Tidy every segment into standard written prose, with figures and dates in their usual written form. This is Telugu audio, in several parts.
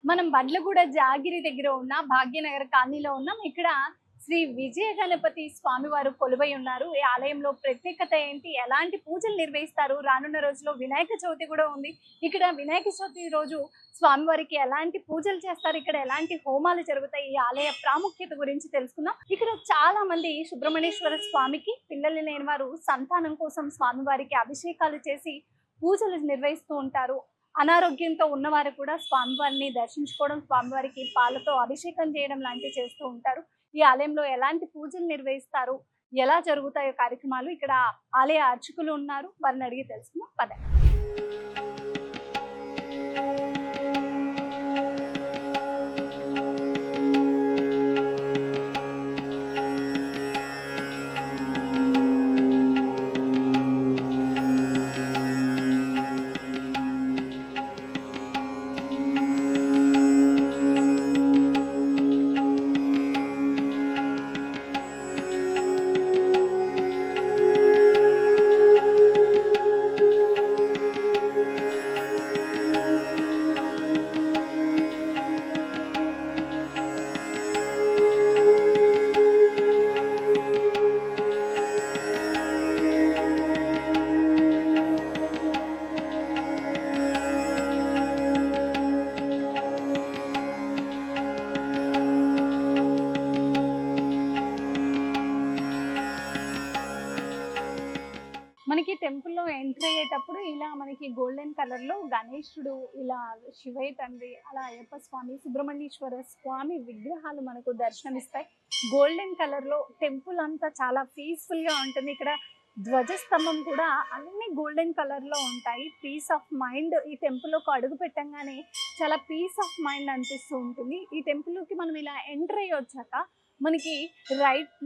మనం బండ్లగూడ జాగిరి దగ్గర ఉన్న భాగ్యనగర్ కాలనీలో ఉన్నాం. ఇక్కడ శ్రీ విజయ గణపతి స్వామివారు కొలువై ఉన్నారు. ఈ ఆలయంలో ప్రత్యేకత ఏంటి, ఎలాంటి పూజలు నిర్వహిస్తారు, రానున్న రోజుల్లో వినాయక చవితి కూడా ఉంది. ఇక్కడ వినాయక చవితి రోజు స్వామివారికి ఎలాంటి పూజలు చేస్తారు, ఇక్కడ ఎలాంటి హోమాలు జరుగుతాయి, ఈ ఆలయ ప్రాముఖ్యత గురించి తెలుసుకుందాం. ఇక్కడ చాలా మంది సుబ్రహ్మణ్యేశ్వర స్వామికి పిల్లలు లేని వారు సంతానం కోసం స్వామివారికి అభిషేకాలు చేసి పూజలు నిర్వహిస్తూ ఉంటారు. అనారోగ్యంతో ఉన్నవారు కూడా స్వామివారిని దర్శించుకోవడం, స్వామివారికి పాలతో అభిషేకం చేయడం లాంటివి చేస్తూ ఉంటారు. ఈ ఆలయంలో ఎలాంటి పూజలు నిర్వహిస్తారు, ఎలా జరుగుతాయో కార్యక్రమాలు ఇక్కడ ఆలయ అర్చకులు ఉన్నారు, వారిని అడిగి తెలుసుకుందాం. పదండి. మనకి టెంపుల్లో ఎంటర్ అయ్యేటప్పుడు ఇలా మనకి గోల్డెన్ కలర్ లో గణేశుడు, ఇలా శివయ్య తండ్రి, అలా అయ్యప్ప స్వామి, సుబ్రహ్మణ్యేశ్వర స్వామి విగ్రహాలు మనకు దర్శనమిస్తాయి. గోల్డెన్ కలర్ లో టెంపుల్ అంతా చాలా పీస్ఫుల్ గా ఉంటుంది. ఇక్కడ ధ్వజస్తంభం కూడా అన్ని గోల్డెన్ కలర్ లో ఉంటాయి. పీస్ ఆఫ్ మైండ్ ఈ టెంపుల్లోకి అడుగు పెట్టంగానే చాలా పీస్ ఆఫ్ మైండ్ అనిపిస్తూ ఉంటుంది. ఈ టెంపుల్కి మనం ఇలా ఎంటర్ అయ్యి వచ్చాక మనకి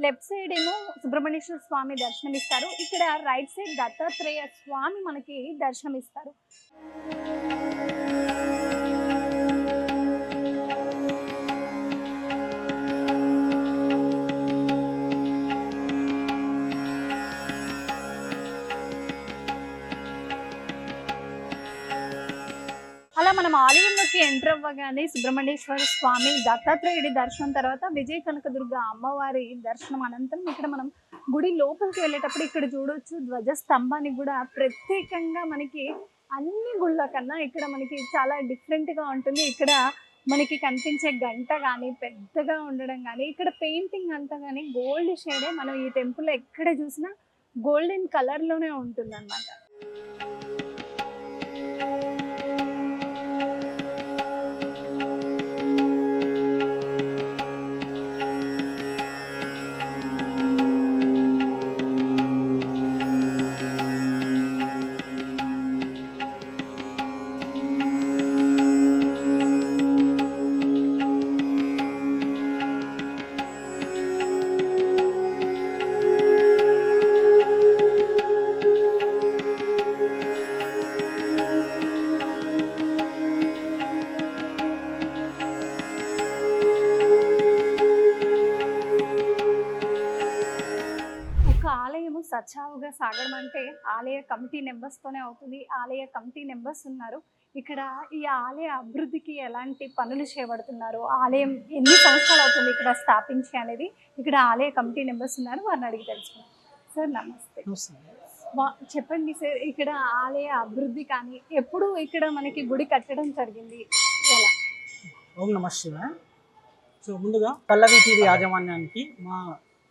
లెఫ్ట్ సైడ్ ఏమో సుబ్రహ్మణ్యేశ్వర స్వామి దర్శనమిస్తారు. ఇక్కడ రైట్ సైడ్ దత్తాత్రేయ స్వామి మనకి దర్శనమిస్తారు. అలా మనం ఆలయంలోకి ఎంటర్ అవ్వగానే సుబ్రహ్మణ్యేశ్వర స్వామి, దత్తాత్రేయుడి దర్శనం తర్వాత విజయ కనకదుర్గ అమ్మవారి దర్శనం అనంతరం ఇక్కడ మనం గుడి లోపలికి వెళ్ళేటప్పుడు ఇక్కడ చూడొచ్చు ధ్వజస్తంభానికి కూడా ప్రత్యేకంగా మనకి అన్ని గుళ్ళ కన్నా ఇక్కడ మనకి చాలా డిఫరెంట్గా ఉంటుంది. ఇక్కడ మనకి కనిపించే గంట కానీ పెద్దగా ఉండడం కానీ, ఇక్కడ పెయింటింగ్ అంతా కానీ గోల్డ్ షేడే. మనం ఈ టెంపుల్ ఎక్కడ చూసినా గోల్డెన్ కలర్లోనే ఉంటుంది అన్నమాట. ఆలయము సజావుగా సాగడం అంటే ఆలయ కమిటీ మెంబర్స్తోనే అవుతుంది. ఆలయ కమిటీ మెంబర్స్ ఉన్నారు. ఇక్కడ ఈ ఆలయ అభివృద్ధికి ఎలాంటి పనులు చేపడుతున్నారు, ఆలయం ఎన్ని సంవత్సరాలు అవుతుంది ఇక్కడ స్థాపించి అనేది ఇక్కడ ఆలయ కమిటీ మెంబర్స్ ఉన్నారు, వారిని అడిగి తెలుసుకున్నాం. సార్ నమస్తే. చెప్పండి సార్, ఇక్కడ ఆలయ అభివృద్ధి కానీ ఎప్పుడు ఇక్కడ మనకి గుడి కట్టడం జరిగింది, ఎలా? ఓం నమః శివాయ. సో ముందుగా పల్లవి టీవీ యాజమాన్యానికి మా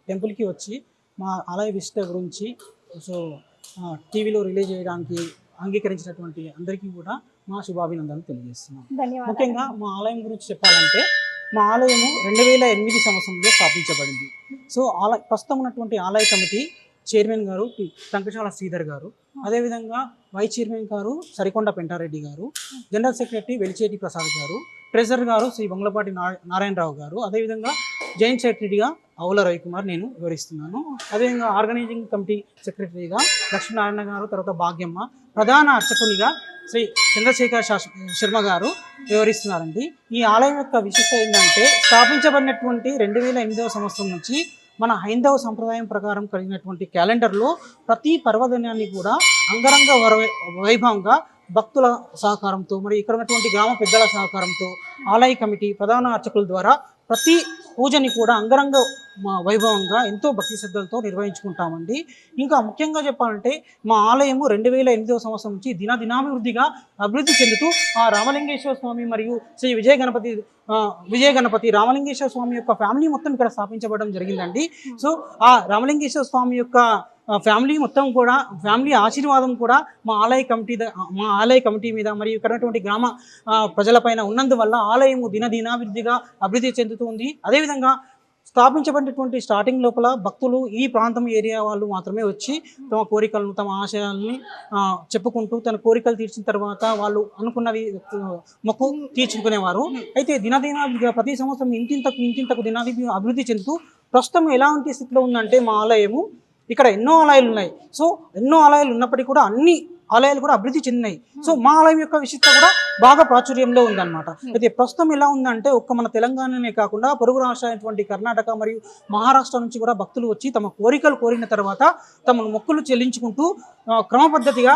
టెంపుల్కి వచ్చి మా ఆలయ విశిష్ట గురించి టీవీలో రిలీజ్ చేయడానికి అంగీకరించినటువంటి అందరికీ కూడా మా శుభాభినందనలు తెలియజేస్తున్నాం. ముఖ్యంగా మా ఆలయం గురించి చెప్పాలంటే మా ఆలయము 2008 సంవత్సరంలో స్థాపించబడింది. సో ప్రస్తుతం ఉన్నటువంటి ఆలయ కమిటీ చైర్మన్ గారు టంకశాల శ్రీధర్ గారు, అదేవిధంగా వైస్ చైర్మన్ గారు సరికొండ పెంటారెడ్డి గారు, జనరల్ సెక్రటరీ వెలిచేటి ప్రసాద్ గారు, ట్రెజరర్ గారు శ్రీ బంగ్లపాటి నారాయణరావు గారు, అదేవిధంగా జాయింట్ సెక్రటరీగా అవుల రవికుమార్ నేను వివరిస్తున్నాను. అదేవిధంగా ఆర్గనైజింగ్ కమిటీ సెక్రటరీగా లక్ష్మీనారాయణ గారు, తర్వాత భాగ్యమ్మ, ప్రధాన అర్చకునిగా శ్రీ చంద్రశేఖర్ శర్మ గారు వివరిస్తున్నారండి. ఈ ఆలయం యొక్క విశిష్టత ఏంటంటే స్థాపించబడినటువంటి 2008వ సంవత్సరం నుంచి మన హైందవ సంప్రదాయం ప్రకారం కలిగినటువంటి క్యాలెండర్లో ప్రతి పర్వదినాన్ని కూడా అంగరంగ వైభవంగా భక్తుల సహకారంతో మరి ఇక్కడ ఉన్నటువంటి గ్రామ పెద్దల సహకారంతో ఆలయ కమిటీ ప్రధాన అర్చకుల ద్వారా ప్రతి పూజని కూడా అంగరంగ వైభవంగా ఎంతో భక్తి శ్రద్ధలతో నిర్వహించుకుంటామండి. ఇంకా ముఖ్యంగా చెప్పాలంటే మా ఆలయము 2008వ సంవత్సరం నుంచి దినాభివృద్ధిగా అభివృద్ధి చెందుతూ ఆ రామలింగేశ్వర స్వామి మరియు శ్రీ విజయ గణపతి రామలింగేశ్వర స్వామి యొక్క ఫ్యామిలీ మొత్తం ఇక్కడ స్థాపించబడడం జరిగిందండి. సో ఆ రామలింగేశ్వర స్వామి యొక్క ఫ్యామిలీ మొత్తం కూడా ఫ్యామిలీ ఆశీర్వాదం కూడా మా ఆలయ కమిటీ మీద మరియు ఇక్కడ ఉన్నటువంటి గ్రామ ప్రజలపైన ఉన్నందువల్ల ఆలయము దినాభివృద్ధిగా అభివృద్ధి చెందుతుంది. అదేవిధంగా స్థాపించబడినటువంటి స్టార్టింగ్ లోపల భక్తులు ఈ ప్రాంతం ఏరియా వాళ్ళు మాత్రమే వచ్చి తమ కోరికలను తమ ఆశయాల్ని చెప్పుకుంటూ తన కోరికలు తీర్చిన తర్వాత వాళ్ళు అనుకున్నవి మొక్కు తీర్చుకునేవారు. అయితే దినాభివృద్ధిగా ప్రతి సంవత్సరం ఇంతింతకు అభివృద్ధి చెందుతూ ప్రస్తుతం ఎలాంటి స్థితిలో ఉందంటే మా ఆలయము ఇక్కడ ఎన్నో ఆలయాలు ఉన్నాయి. సో ఎన్నో ఆలయాలు ఉన్నప్పటికీ కూడా అన్ని ఆలయాలు కూడా అభివృద్ధి చెందినాయి. సో మా ఆలయం యొక్క విశిష్టత కూడా బాగా ప్రాచుర్యంలో ఉందన్నమాట. అయితే ప్రస్తుతం ఎలా ఉందంటే ఒక్క మన తెలంగాణనే కాకుండా పొరుగు రాష్ట్రమైనటువంటి కర్ణాటక మరియు మహారాష్ట్ర నుంచి కూడా భక్తులు వచ్చి తమ కోరికలు కోరిన తర్వాత తమ మొక్కులు చెల్లించుకుంటూ క్రమ పద్ధతిగా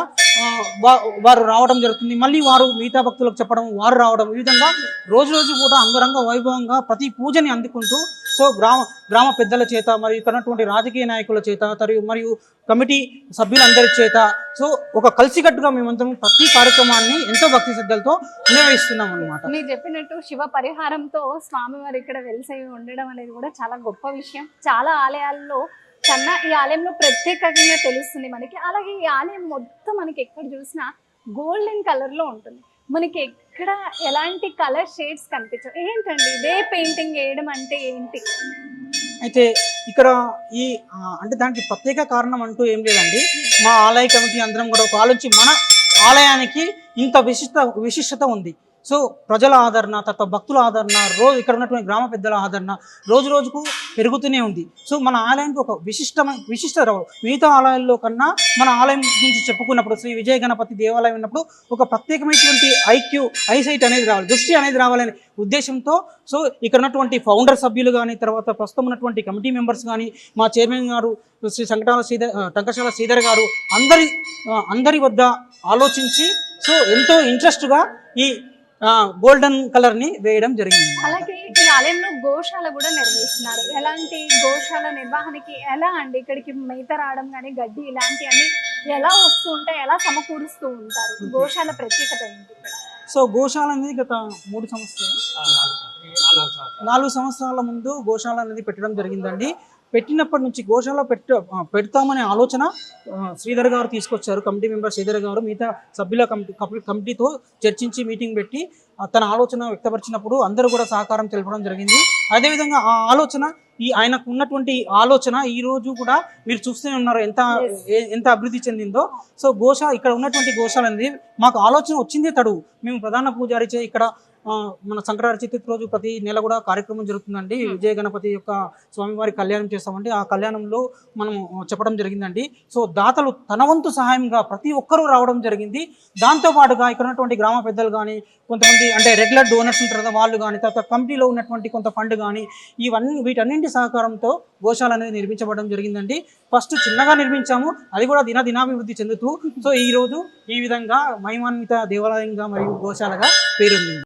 వారు రావడం జరుగుతుంది. మళ్ళీ వారు మిగతా భక్తులకు చెప్పడం, వారు రావడం, ఈ విధంగా రోజు కూడా అంగరంగ వైభవంగా ప్రతి పూజని అందుకుంటూ సో గ్రామ పెద్దల చేత మరియు ఇక్కడ ఉన్నటువంటి రాజకీయ నాయకుల చేత మరియు కమిటీ సభ్యులందరి చేత సో ఒక కలిసికట్టుగా మేమందరం ప్రతి కార్యక్రమాన్ని ఎంతో భక్తి శ్రద్ధలతో నిర్వహిస్తున్నాం అన్నమాట. మీరు చెప్పినట్టు శివ పరిహారంతో స్వామివారు ఇక్కడ వెలిసై ఉండడం అనేది కూడా చాలా గొప్ప విషయం. చాలా ఆలయాల్లో కన్నా ఈ ఆలయంలో ప్రత్యేకంగా తెలుస్తుంది మనకి. అలాగే ఈ ఆలయం మొత్తం మనకి ఎక్కడ చూసినా గోల్డెన్ కలర్ లో ఉంటుంది. మనకి ఎక్కడ ఎలాంటి కలర్ షేడ్స్ కనిపించవు. ఏంటండి ఇదే పెయింటింగ్ వేయడం అంటే ఏంటి? అయితే ఇక్కడ అంటే దానికి ప్రత్యేక కారణం అంటూ ఏం లేదండి. మా ఆలయ కమిటీ అందరం కూడా ఒక ఆలోచించి మన ఆలయానికి ఇంత విశిష్టత ఉంది. సో ప్రజల ఆదరణ, తర్వాత భక్తుల ఆదరణ, ఇక్కడ ఉన్నటువంటి గ్రామ పెద్దల ఆదరణ రోజుకు పెరుగుతూనే ఉంది. సో మన ఆలయానికి ఒక విశిష్టత రావాలి. మిగతా ఆలయాల్లో కన్నా మన ఆలయం గురించి చెప్పుకున్నప్పుడు శ్రీ విజయ గణపతి దేవాలయం ఉన్నప్పుడు ఒక ప్రత్యేకమైనటువంటి ఐసైట్ అనేది రావాలి, దృష్టి అనేది రావాలనే ఉద్దేశంతో సో ఇక్కడ ఉన్నటువంటి ఫౌండర్ సభ్యులు కానీ, తర్వాత ప్రస్తుతం ఉన్నటువంటి కమిటీ మెంబర్స్ కానీ, మా చైర్మన్ గారు శ్రీ టంకశాల శ్రీధర్ గారు అందరి వద్ద ఆలోచించి సో ఎంతో ఇంట్రెస్ట్గా ఈ గోల్డెన్ కలర్ ని వేయడం జరిగింది. అలాగే ఈ ఆలయంలో గోశాల కూడా నిర్వహిస్తున్నారు. ఎలాంటి గోశాల నిర్వహణకి ఎలా అండి ఇక్కడికి మేత రావడం కానీ గడ్డి ఇలాంటివన్నీ ఎలా వస్తూ ఉంటాయి, ఎలా సమకూరుస్తూ ఉంటారు? గోశాల ప్రత్యేకత ఏంటి ఇక్కడ? సో గోశాల అనేది గత 4 సంవత్సరాల ముందు గోశాల అనేది పెట్టడం జరిగిందండి. పెట్టినప్పటి నుంచి గోశాల పెడతామనే ఆలోచన శ్రీధర్ గారు తీసుకొచ్చారు. కమిటీ మెంబర్ శ్రీధర్ గారు మిగతా సభ్యుల కమిటీతో చర్చించి మీటింగ్ పెట్టి తన ఆలోచన వ్యక్తపరిచినప్పుడు అందరూ కూడా సహకారం తెలపడం జరిగింది. అదేవిధంగా ఆ ఆలోచన ఆయనకు ఉన్నటువంటి ఆలోచన ఈ రోజు కూడా మీరు చూస్తూనే ఉన్నారు ఎంత అభివృద్ధి చెందిందో. సో ఇక్కడ ఉన్నటువంటి గోశాల అనేది మాకు ఆలోచన వచ్చిందే తడువు. మేము ప్రధాన పూజారి ఇక్కడ మన సంక్రాంతి చతుర్థి రోజు ప్రతి నెల కూడా కార్యక్రమం జరుగుతుందండి. విజయ గణపతి యొక్క స్వామివారి కళ్యాణం చేస్తామండి. ఆ కళ్యాణంలో మనం చెప్పడం జరిగిందండి. సో దాతలు తన వంతు సహాయంగా ప్రతి ఒక్కరూ రావడం జరిగింది. దాంతోపాటుగా ఇక్కడ ఉన్నటువంటి గ్రామ పెద్దలు కానీ, కొంతమంది అంటే రెగ్యులర్ డోనర్స్ ఉంటారు కదా వాళ్ళు కానీ, తర్వాత కమిటీలో ఉన్నటువంటి కొంత ఫండ్ కానీ, వీటన్నింటి సహకారంతో గోశాల అనేది నిర్మించబడడం జరిగిందండి. ఫస్ట్ చిన్నగా నిర్మించాము, అది కూడా దినాభివృద్ధి చెందుతూ సో ఈ రోజు ఈ విధంగా మహిమాన్విత దేవాలయంగా మరియు గోశాలగా పేరొందింది.